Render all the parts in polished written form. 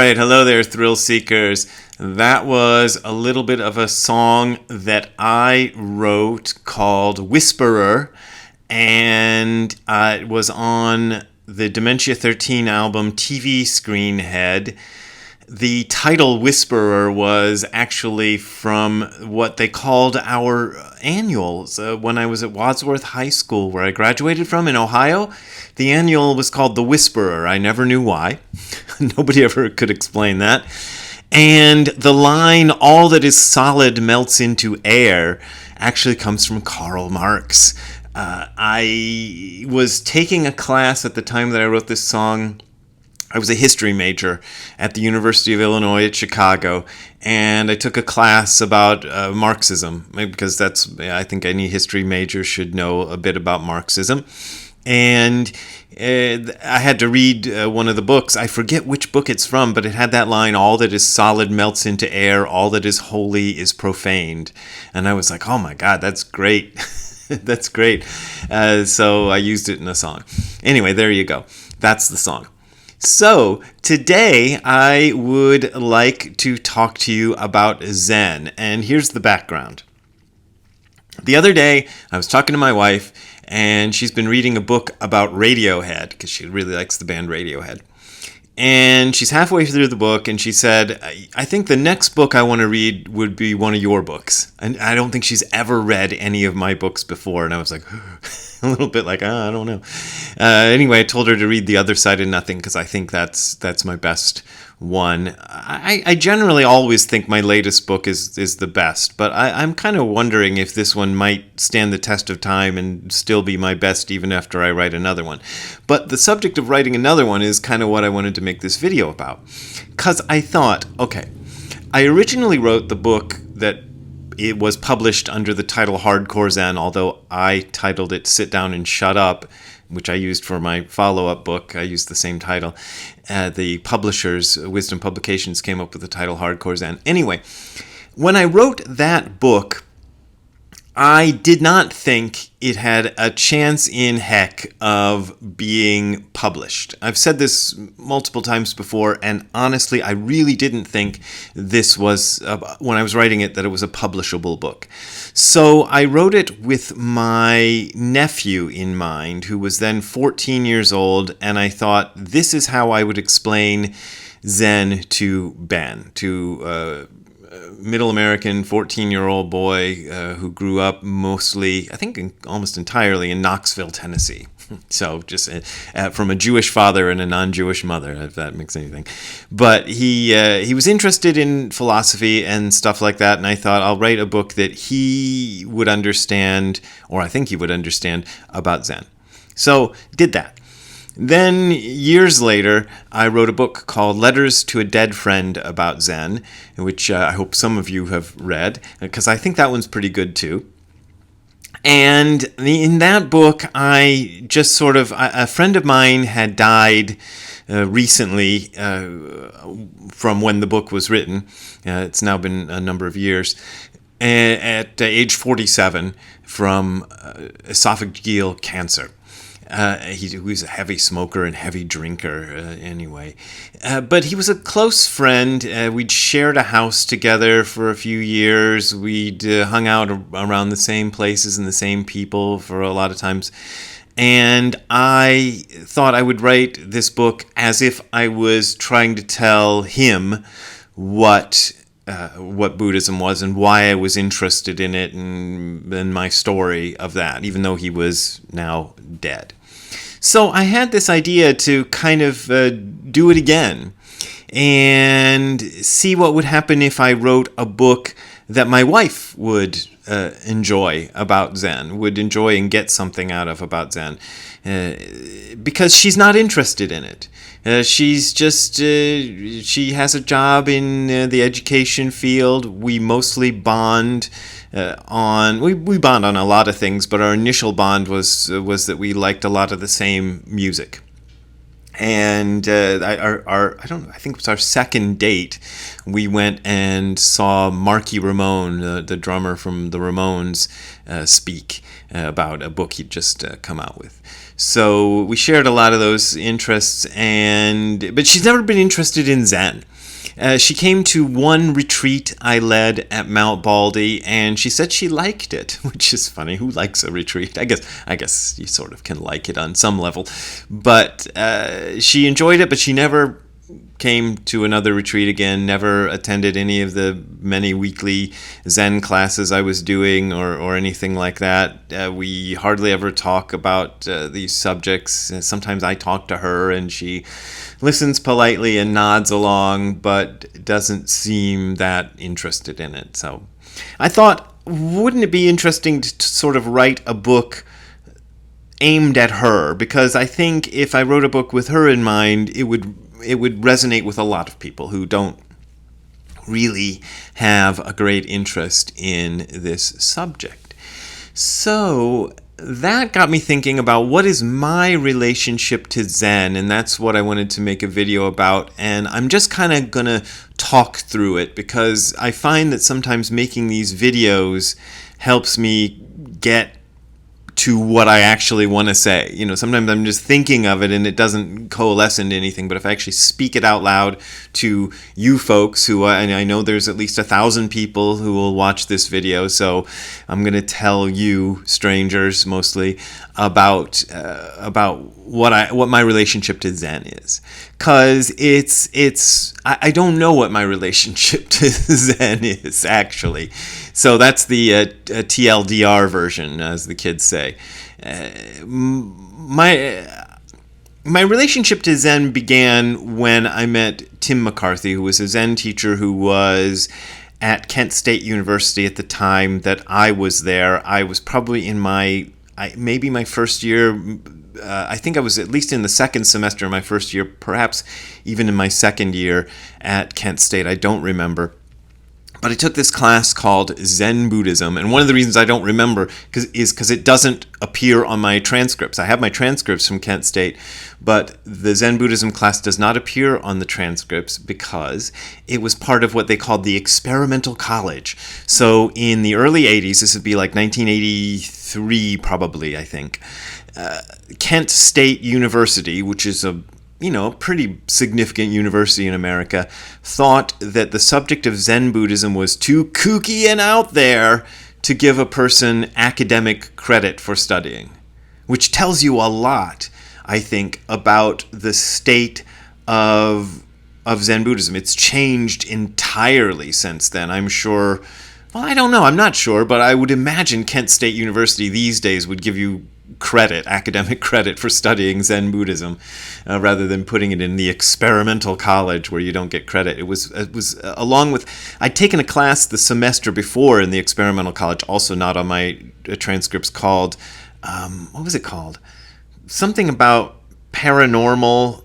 right, hello there, thrill seekers. That was a little bit of a song that I wrote called Whisperer, and it was on the Dementia 13 album TV Screenhead. The title Whisperer was actually from what they called our annuals when I was at Wadsworth High School, where I graduated from in Ohio. The annual was called The Whisperer. I never knew why. Nobody ever could explain that. And the line, "All that is solid melts into air," actually comes from Karl Marx. I was taking a class at the time that I wrote this song. I was a history major at the University of Illinois at Chicago, and I took a class about Marxism, because I think any history major should know a bit about Marxism. And I had to read one of the books. I forget which book it's from, but it had that line, "All that is solid melts into air, all that is holy is profaned." And I was like, oh my God, that's great. That's great. So I used it in a song. Anyway, there you go. That's the song. So today I would like to talk to you about Zen, and here's the background. The other day I was talking to my wife, and she's been reading a book about Radiohead because she really likes the band Radiohead. And she's halfway through the book, and she said, "I think the next book I want to read would be one of your books." And I don't think she's ever read any of my books before. And I was like, a little bit like, I don't know. Anyway, I told her to read The Other Side of Nothing because I think that's my best one. I generally always think my latest book is the best, but I'm kind of wondering if this one might stand the test of time and still be my best even after I write another one. But the subject of writing another one is kind of what I wanted to make this video about. Because I thought, okay, I originally wrote the book that it was published under the title Hardcore Zen, although I titled it Sit Down and Shut Up, which I used for my follow-up book. I used the same title. The publishers, Wisdom Publications, came up with the title Hardcore Zen. Anyway, when I wrote that book, I did not think it had a chance in heck of being published. I've said this multiple times before, and honestly, I really didn't think this was, when I was writing it, that it was a publishable book. So I wrote it with my nephew in mind, who was then 14 years old, and I thought, this is how I would explain Zen to Ben, to middle American 14-year-old boy who grew up mostly, I think almost entirely in Knoxville, Tennessee. So just from a Jewish father and a non-Jewish mother, if that makes anything. But he was interested in philosophy and stuff like that, and I thought I'll write a book that he would understand, or I think he would understand, about Zen. So did that. Then, years later, I wrote a book called Letters to a Dead Friend about Zen, which I hope some of you have read, because I think that one's pretty good too. And in that book, I just sort of, a friend of mine had died recently from when the book was written. It's now been a number of years. At age 47 from esophageal cancer. He was a heavy smoker and heavy drinker anyway. But he was a close friend. We'd shared a house together for a few years. We'd hung out around the same places and the same people for a lot of times. And I thought I would write this book as if I was trying to tell him what Buddhism was and why I was interested in it and my story of that, even though he was now dead. So I had this idea to kind of do it again and see what would happen if I wrote a book that my wife would enjoy about Zen, would enjoy and get something out of about Zen, because she's not interested in it. She's just, she has a job in the education field. We mostly bond we bond on a lot of things, but our initial bond was that we liked a lot of the same music. And I don't know, I think it was our second date. We went and saw Marky Ramone, the drummer from the Ramones, speak about a book he'd just come out with. So we shared a lot of those interests, but she's never been interested in Zen. She came to one retreat I led at Mount Baldy, and she said she liked it, which is funny. Who likes a retreat? I guess you sort of can like it on some level, but she enjoyed it. But she never came to another retreat again. Never attended any of the many weekly Zen classes I was doing, or anything like that. We hardly ever talk about these subjects. Sometimes I talk to her, and she listens politely and nods along, but doesn't seem that interested in it. So I thought, wouldn't it be interesting to sort of write a book aimed at her? Because I think if I wrote a book with her in mind, it would resonate with a lot of people who don't really have a great interest in this subject. So that got me thinking about what is my relationship to Zen, and that's what I wanted to make a video about. And I'm just kind of going to talk through it, because I find that sometimes making these videos helps me get to what I actually want to say. You know, sometimes I'm just thinking of it and it doesn't coalesce into anything, but if I actually speak it out loud to you folks, who I know there's at least 1,000 people who will watch this video, so I'm going to tell you, strangers mostly, about what my relationship to Zen is. Because I don't know what my relationship to Zen is, actually. So that's the TLDR version, as the kids say. My relationship to Zen began when I met Tim McCarthy, who was a Zen teacher who was at Kent State University at the time that I was there. I was probably in maybe my first year. I think I was at least in the second semester of my first year, perhaps even in my second year at Kent State. I don't remember. But I took this class called Zen Buddhism, and one of the reasons I don't remember is because it doesn't appear on my transcripts. I have my transcripts from Kent State, but the Zen Buddhism class does not appear on the transcripts because it was part of what they called the experimental college. So in the early 80s, this would be like 1983 probably, I think, Kent State University, which is a pretty significant university in America, thought that the subject of Zen Buddhism was too kooky and out there to give a person academic credit for studying, which tells you a lot, I think, about the state of Zen Buddhism. It's changed entirely since then, I'm sure. Well, I don't know. I'm not sure, but I would imagine Kent State University these days would give you academic credit for studying Zen Buddhism, rather than putting it in the experimental college where you don't get credit. It was along with, I'd taken a class the semester before in the experimental college, also not on my transcripts, called, what was it called? Something about paranormal,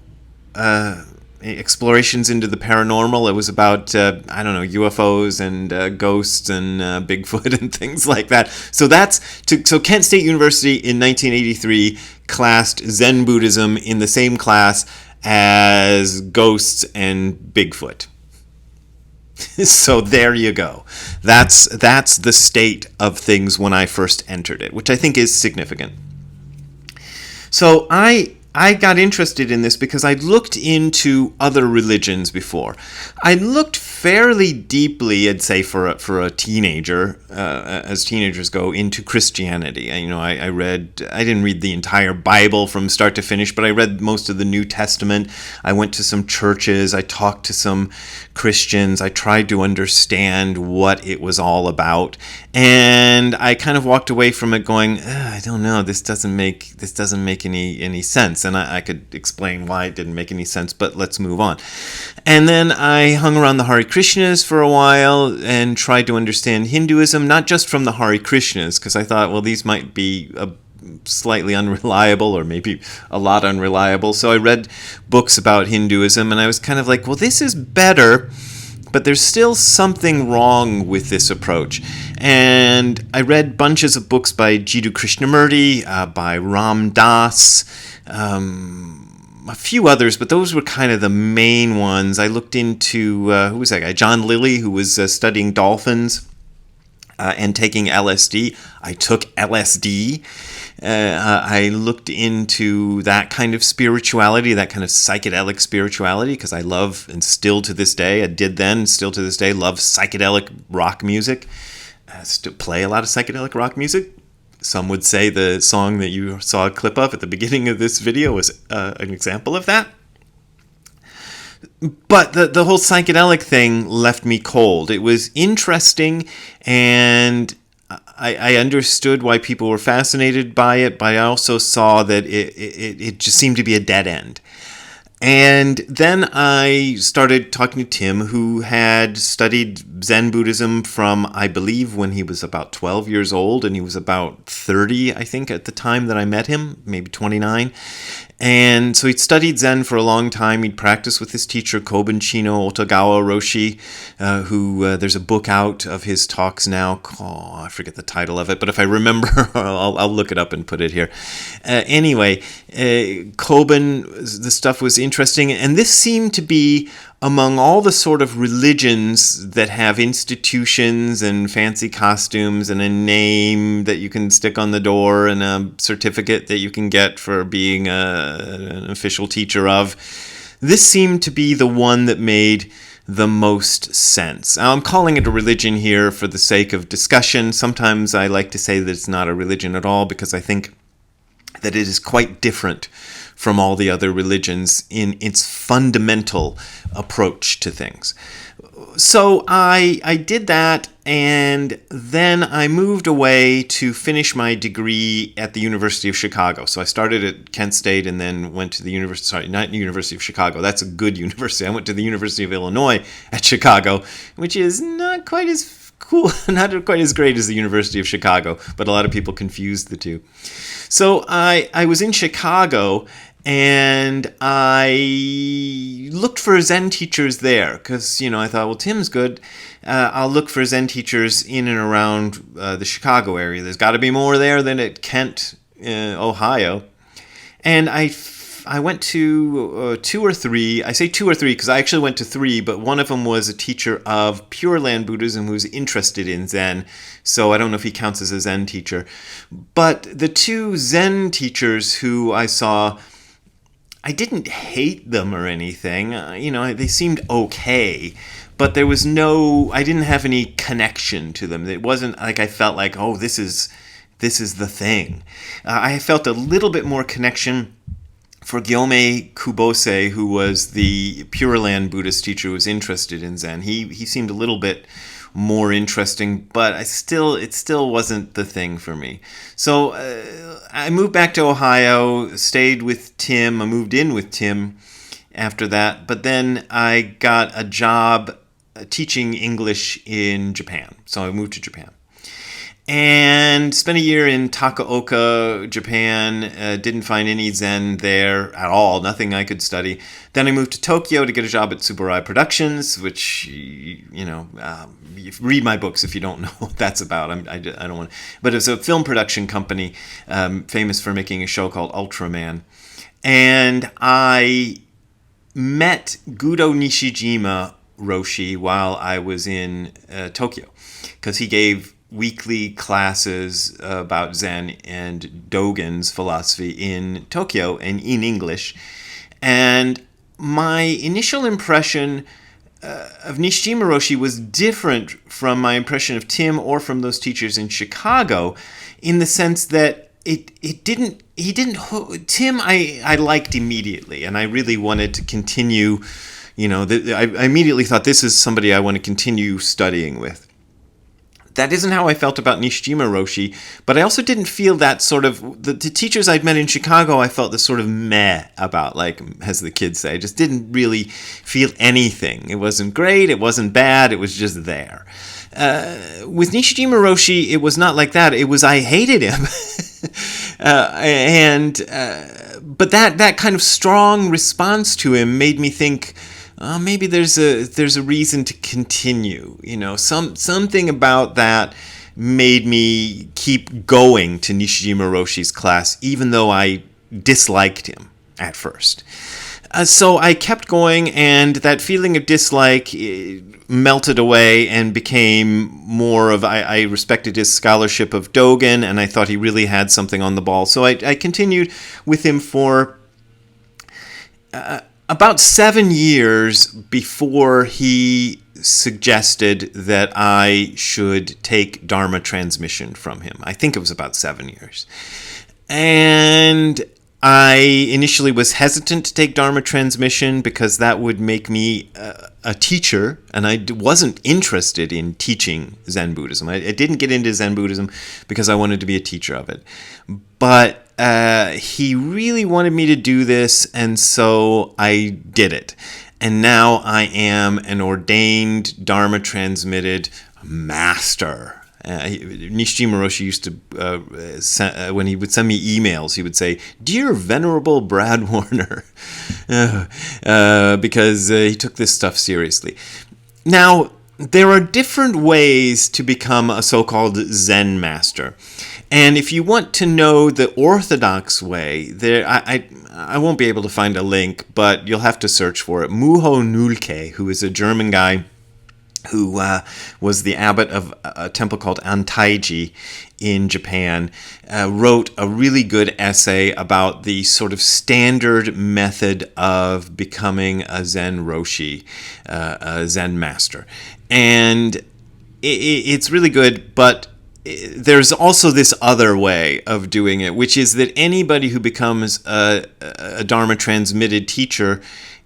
explorations into the paranormal. It was about, UFOs and ghosts and Bigfoot and things like that. So so Kent State University in 1983 classed Zen Buddhism in the same class as ghosts and Bigfoot. So there you go. That's the state of things when I first entered it, which I think is significant. So I got interested in this because I'd looked into other religions before. I looked fairly deeply, I'd say, for a teenager, as teenagers go, into Christianity. I didn't read the entire Bible from start to finish, but I read most of the New Testament. I went to some churches. I talked to some Christians. I tried to understand what it was all about, and I kind of walked away from it going, I don't know, this doesn't make any sense. And I could explain why it didn't make any sense, but let's move on. And then I hung around the Hare Krishnas for a while and tried to understand Hinduism, not just from the Hare Krishnas, because I thought, well, these might be slightly unreliable, or maybe a lot unreliable. So I read books about Hinduism, and I was kind of like, well, this is better, but there's still something wrong with this approach. And I read bunches of books by Jiddu Krishnamurti, by Ram Dass, a few others, but those were kind of the main ones. I looked into, who was that guy? John Lilly, who was studying dolphins and taking LSD. I took LSD. I looked into that kind of spirituality, that kind of psychedelic spirituality, because I love, and still to this day, I did then, still to this day, love psychedelic rock music. I still play a lot of psychedelic rock music. Some would say the song that you saw a clip of at the beginning of this video was an example of that. But the whole psychedelic thing left me cold. It was interesting, and I understood why people were fascinated by it, but I also saw that it just seemed to be a dead end. And then I started talking to Tim, who had studied Zen Buddhism from, I believe, when he was about 12 years old, and he was about 30, I think, at the time that I met him, maybe 29. And so he'd studied Zen for a long time. He'd practiced with his teacher, Kobun Chino Otagawa Roshi, who there's a book out of his talks now. I forget the title of it, but if I remember, I'll look it up and put it here. Anyway, Kobun, the stuff was interesting, and this seemed to be among all the sort of religions that have institutions and fancy costumes and a name that you can stick on the door and a certificate that you can get for being an official teacher of. This seemed to be the one that made the most sense. Now, I'm calling it a religion here for the sake of discussion. Sometimes I like to say that it's not a religion at all because I think that it is quite different from all the other religions in its fundamental approach to things. So I did that, and then I moved away to finish my degree at the University of Chicago. So I started at Kent State and then went to the University of Chicago. That's a good university. I went to the University of Illinois at Chicago, which is not quite as cool, not quite as great as the University of Chicago, but a lot of people confuse the two. So I was in Chicago, and I looked for Zen teachers there because, I thought, well, Tim's good. I'll look for Zen teachers in and around the Chicago area. There's got to be more there than at Kent, Ohio. And I went to 2 or 3. I say 2 or 3 because I actually went to 3, but one of them was a teacher of Pure Land Buddhism who's interested in Zen. So I don't know if he counts as a Zen teacher. But the 2 Zen teachers who I saw, I didn't hate them or anything. They seemed okay. But there was I didn't have any connection to them. It wasn't like I felt like, oh, this is the thing. I felt a little bit more connection for Gyomei Kubose, who was the Pure Land Buddhist teacher who was interested in Zen. He seemed a little bit more interesting, but it still wasn't the thing for me. So I moved back to Ohio, stayed with Tim. I moved in with Tim after that, but then I got a job teaching English in Japan. So I moved to Japan. And spent a year in Takaoka, Japan. Didn't find any Zen there at all. Nothing I could study. Then I moved to Tokyo to get a job at Tsuburai Productions, which, you read my books if you don't know what that's about. I don't want to. But it's a film production company famous for making a show called Ultraman. And I met Gudo Nishijima Roshi while I was in Tokyo, because he gave weekly classes about Zen and Dogen's philosophy in Tokyo and in English. And my initial impression of Nishijima Roshi was different from my impression of Tim or from those teachers in Chicago, in the sense that Tim I liked immediately, and I really wanted to continue, I immediately thought, this is somebody I want to continue studying with. That isn't how I felt about Nishijima Roshi, but I also didn't feel that sort of, the teachers I'd met in Chicago, I felt this sort of meh about, like, as the kids say. I just didn't really feel anything. It wasn't great, it wasn't bad, it was just there. With Nishijima Roshi, it was not like that. It was, I hated him. But that kind of strong response to him made me think, maybe there's a reason to continue. Something about that made me keep going to Nishijima Roshi's class, even though I disliked him. at first. So I kept going, and that feeling of dislike melted away and became more of, I respected his scholarship of Dogen, and I thought he really had something on the ball. So I continued with him for about 7 years before he suggested that I should take Dharma transmission from him. I think it was about 7 years. And I initially was hesitant to take Dharma transmission because that would make me a teacher, and I wasn't interested in teaching Zen Buddhism. I didn't get into Zen Buddhism because I wanted to be a teacher of it. But he really wanted me to do this, and so I did it. And now I am an ordained Dharma transmitted master. Nishijima Roshi used to, when he would send me emails, he would say, "Dear Venerable Brad Warner," because he took this stuff seriously. Now, there are different ways to become a so-called Zen master. And if you want to know the orthodox way, I won't be able to find a link, but you'll have to search for it. Muho Nulke, who is a German guy who was the abbot of a temple called Antaiji in Japan, wrote a really good essay about the sort of standard method of becoming a Zen Roshi, a Zen master. And it's really good, but there's also this other way of doing it, which is that anybody who becomes a Dharma transmitted teacher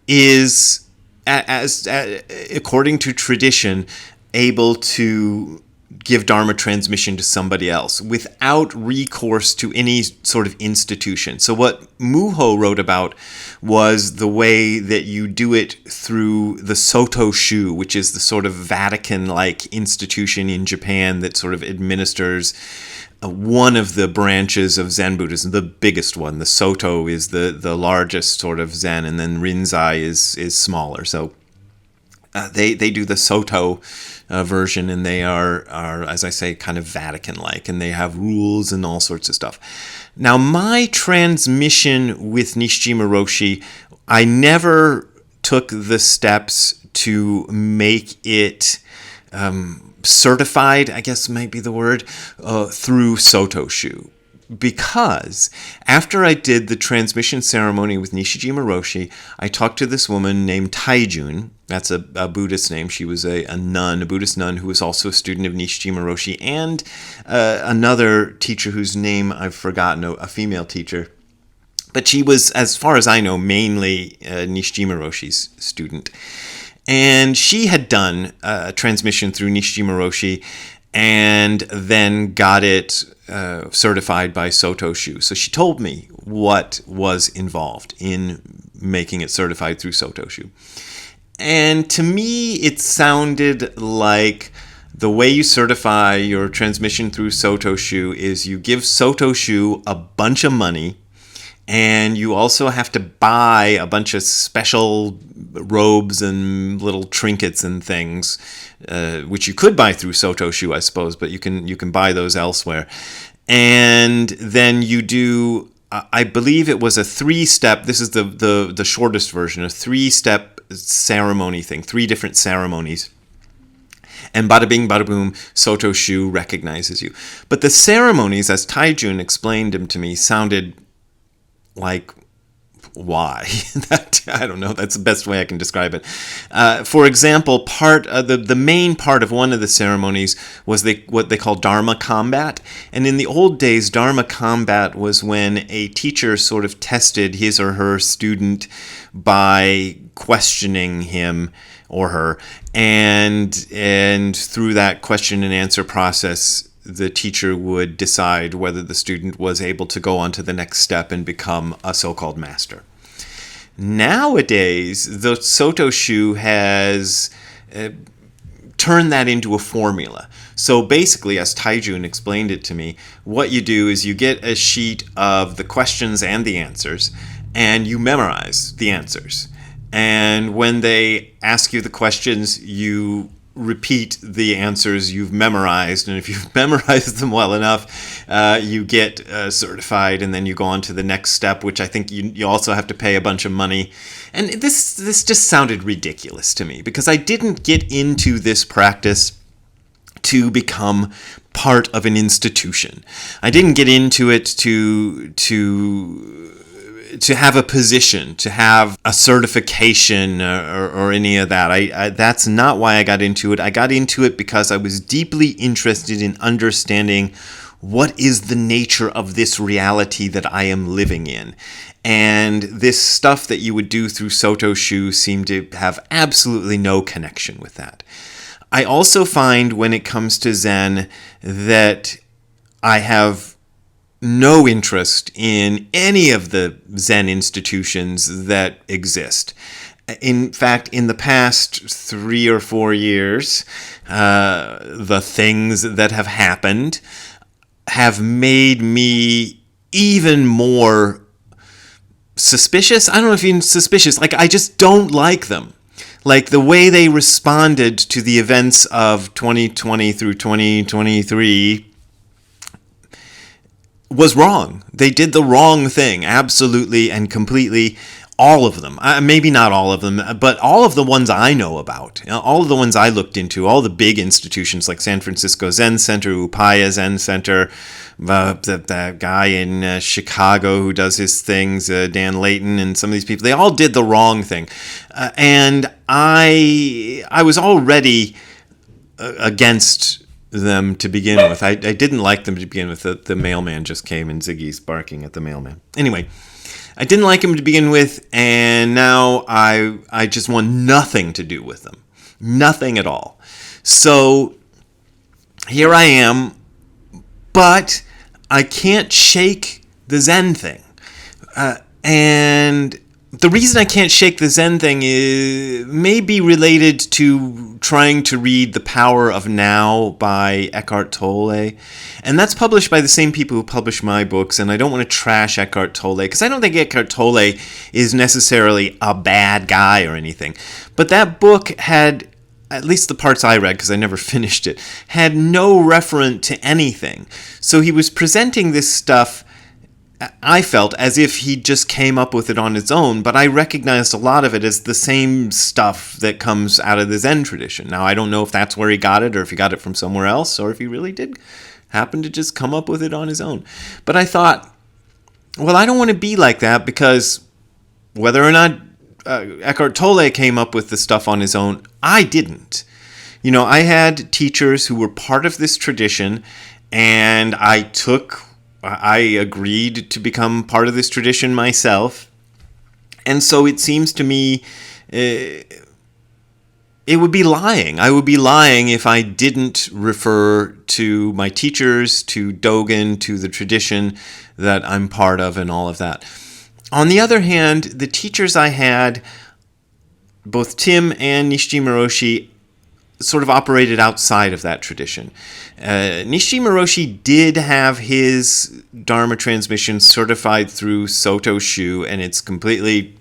is, according to tradition, able to give Dharma transmission to somebody else without recourse to any sort of institution. So what Muho wrote about was the way that you do it through the Soto Shu, which is the sort of Vatican-like institution in Japan that sort of administers one of the branches of Zen Buddhism, the biggest one. The Soto is the largest sort of Zen, and then Rinzai is smaller. So they do the Soto version, and they are, as I say, kind of Vatican-like, and they have rules and all sorts of stuff. Now, my transmission with Nishijima Roshi, I never took the steps to make it certified, I guess might be the word, through Soto Shu. Because after I did the transmission ceremony with Nishijima Roshi, I talked to this woman named Taijun. That's a Buddhist name. She was a nun, a Buddhist nun who was also a student of Nishijima Roshi, and another teacher whose name I've forgotten, a female teacher. But she was, as far as I know, mainly Nishijima Roshi's student. And she had done a transmission through Nishijima Roshi and then got it certified by Soto Shu. So she told me what was involved in making it certified through Soto Shu. And to me, it sounded like the way you certify your transmission through Soto Shu is you give Soto Shu a bunch of money, and you also have to buy a bunch of special robes and little trinkets and things, which you could buy through Soto Shu, I suppose, but you can buy those elsewhere. And then you do, I believe it was a 3-step, this is the shortest version, a 3-step ceremony thing, 3 different ceremonies. And bada bing, bada boom, Soto Shu recognizes you. But the ceremonies, as Taijun explained them to me, sounded like, why? I don't know. That's the best way I can describe it. For example, the main part of one of the ceremonies was what they call Dharma combat. And in the old days, Dharma combat was when a teacher sort of tested his or her student by questioning him or her, and through that question and answer process, the teacher would decide whether the student was able to go on to the next step and become a so-called master. Nowadays, the Soto Shu has turned that into a formula. So basically, as Taijun explained it to me, what you do is you get a sheet of the questions and the answers, and you memorize the answers. And when they ask you the questions, you repeat the answers you've memorized, and if you've memorized them well enough, you get certified, and then you go on to the next step, which I think you also have to pay a bunch of money. And this just sounded ridiculous to me, because I didn't get into this practice to become part of an institution. I didn't get into it to have a position, to have a certification or any of that. That's not why I got into it. I got into it because I was deeply interested in understanding what is the nature of this reality that I am living in. And this stuff that you would do through Soto Shu seemed to have absolutely no connection with that. I also find when it comes to Zen that I have no interest in any of the Zen institutions that exist. In fact, in the past 3 or 4 years, the things that have happened have made me even more suspicious. I don't know if even suspicious. Like, I just don't like them. Like, the way they responded to the events of 2020 through 2023 was wrong. They did the wrong thing, absolutely and completely. All of them, maybe not all of them, but all of the ones I know about, all of the ones I looked into, all the big institutions like San Francisco Zen Center, Upaya Zen Center, that guy in Chicago who does his things, Dan Layton, and some of these people, they all did the wrong thing. And I was already against them to begin with. I didn't like them to begin with. The mailman just came and Ziggy's barking at the mailman. Anyway, I didn't like him to begin with, and now I just want nothing to do with them. Nothing at all. So here I am, but I can't shake the Zen thing. And the reason I can't shake the Zen thing may be related to trying to read The Power of Now by Eckhart Tolle. And that's published by the same people who publish my books, and I don't want to trash Eckhart Tolle, because I don't think Eckhart Tolle is necessarily a bad guy or anything. But that book had, at least the parts I read, because I never finished it, had no referent to anything. So he was presenting this stuff, I felt, as if he just came up with it on his own, but I recognized a lot of it as the same stuff that comes out of the Zen tradition. Now, I don't know if that's where he got it, or if he got it from somewhere else, or if he really did happen to just come up with it on his own. But I thought, well, I don't want to be like that, because whether or not Eckhart Tolle came up with the stuff on his own, I didn't. You know, I had teachers who were part of this tradition, and I agreed to become part of this tradition myself. And so it seems to me it would be lying. I would be lying if I didn't refer to my teachers, to Dogen, to the tradition that I'm part of and all of that. On the other hand, the teachers I had, both Tim and Nishijima Roshi, sort of operated outside of that tradition. Nishijima Roshi did have his Dharma transmission certified through Soto Shu, and it's completely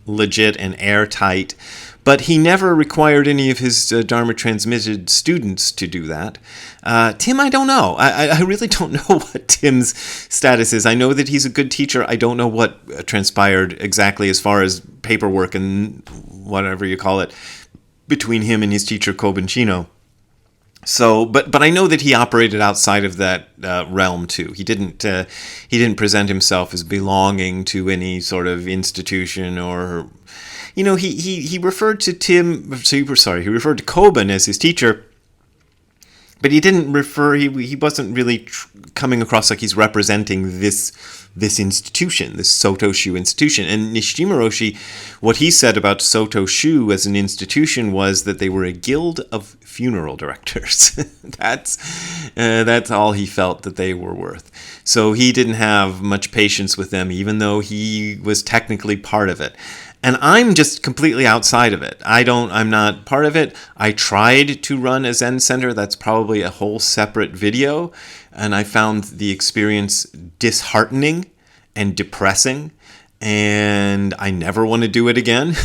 legit and airtight. But he never required any of his Dharma transmitted students to do that. Tim, I don't know. I really don't know what Tim's status is. I know that he's a good teacher. I don't know what transpired exactly as far as paperwork and whatever you call it between him and his teacher Kobun Chino. So, but I know that he operated outside of that realm too. He didn't present himself as belonging to any sort of institution, or, you know, he referred to he referred to Kobun as his teacher, but he didn't refer. He wasn't really coming across like he's representing this institution, this Soto Shu institution. And Nishijima Roshi, what he said about Soto Shu as an institution was that they were a guild of funeral directors. That's all he felt that they were worth. So he didn't have much patience with them, even though he was technically part of it. And I'm just completely outside of it. I'm not part of it. I tried to run a Zen center. That's probably a whole separate video. And I found the experience disheartening and depressing. and I never want to do it again.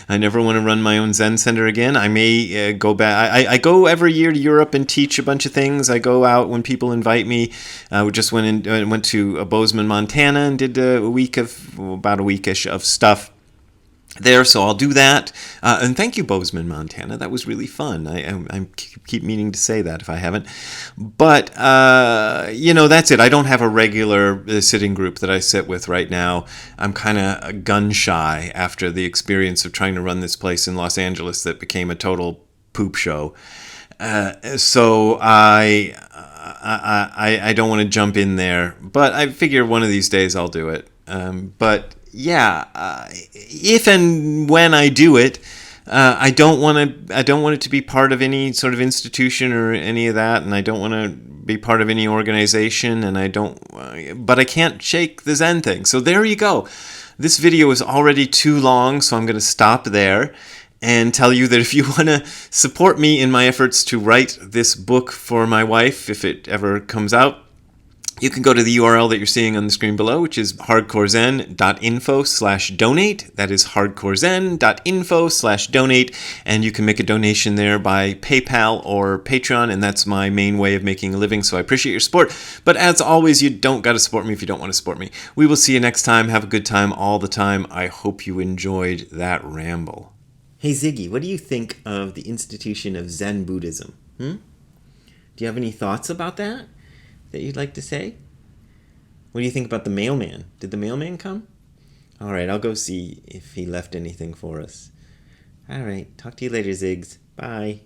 I never want to run my own Zen center again. I may go back. I go every year to Europe and teach a bunch of things. I go out when people invite me. We just went to Bozeman, Montana, and did about a weekish of stuff there, so I'll do that. And thank you, Bozeman, Montana. That was really fun. I keep meaning to say that if I haven't. But, that's it. I don't have a regular sitting group that I sit with right now. I'm kind of gun shy after the experience of trying to run this place in Los Angeles that became a total poop show. So I don't want to jump in there. But I figure one of these days I'll do it. But if and when I do it, I don't want it to be part of any sort of institution or any of that, and I don't want to be part of any organization, but I can't shake the Zen thing. So there you go. This video is already too long, so I'm going to stop there and tell you that if you want to support me in my efforts to write this book for my wife, if it ever comes out, you can go to the URL that you're seeing on the screen below, which is hardcorezen.info/donate. That is hardcorezen.info/donate. And you can make a donation there by PayPal or Patreon. And that's my main way of making a living. So I appreciate your support. But as always, you don't got to support me if you don't want to support me. We will see you next time. Have a good time all the time. I hope you enjoyed that ramble. Hey, Ziggy, what do you think of the institution of Zen Buddhism? Do you have any thoughts about that you'd like to say? What do you think about the mailman? Did the mailman come? All right, I'll go see if he left anything for us. All right, talk to you later, Ziggs. Bye.